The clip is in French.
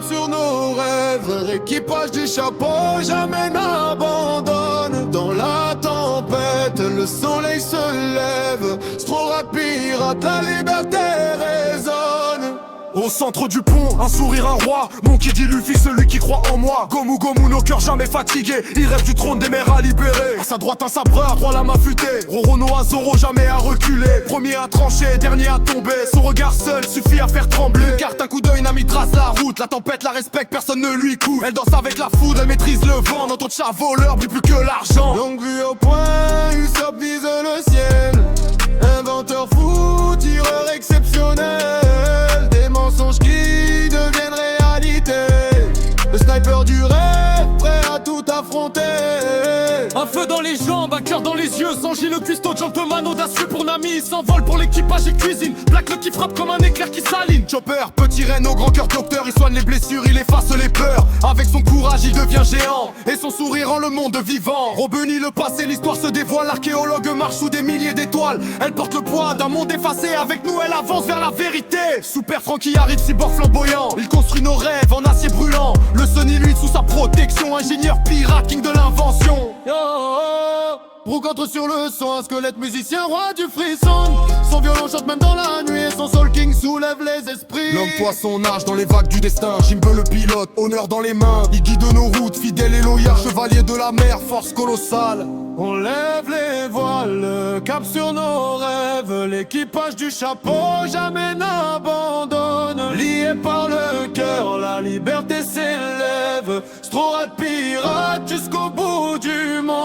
sur nos rêves. L'équipage du chapeau jamais n'abandonne. Dans la tempête, le soleil se lève. Strorat pirate, la liberté résonne. Au centre du pont, un sourire, un roi. Mon qui dit Luffy, celui qui croit en moi. Gomu Gomu, nos cœurs jamais fatigués. Il rêve du trône des mers à libérer. À sa droite un sabreur, droit lame affûtée. Rorono à Zoro, jamais à reculer. Premier à trancher, dernier à tomber. Son regard seul suffit à faire trembler. Une carte, un coup d'œil, Nami trace la route. La tempête la respecte, personne ne lui coûte. Elle danse avec la foudre, elle maîtrise le vent. Dans ton chat voleur, brille plus que l'argent. Longue vue au point, Usopp vise le ciel. Inventeur fou, tireur exceptionnel. Des mensonges qui deviennent réalité. Le sniper du rêve, prêt à tout affronter. Un feu dans les jambes, un cœur dans les yeux. Sanji le cuistot, gentleman audacieux pour Nami. Il s'envole pour l'équipage et cuisine. Black le qui frappe comme un éclair qui s'aligne. Chopper, petit reine au grand cœur docteur. Il soigne les blessures, il efface les peurs. Avec son courage il devient géant. Et son sourire rend le monde vivant. Rebunit le passé, l'histoire se dévoile. L'archéologue marche sous des milliers d'étoiles. Elle porte le poids d'un monde effacé. Avec nous elle avance vers la vérité. Super Franky arrive, cyborg flamboyant. Il construit nos rêves en acier brûlant. Le Sunny lui sous sa protection. Ingénieur pirate, king de l'invention. Brook entre sur le son, un squelette musicien, roi du frisson. Son violon chante même dans la nuit et son soul king soulève les esprits. L'homme poisson nage dans les vagues du destin. Jimbe le pilote, honneur dans les mains. Il guide nos routes, fidèle et loyal. Chevalier de la mer, force colossale. On lève les voiles, cap sur nos rêves. L'équipage du chapeau jamais n'abandonne. Lié par le cœur, la liberté s'élève. Strorat pirate jusqu'au bout du monde.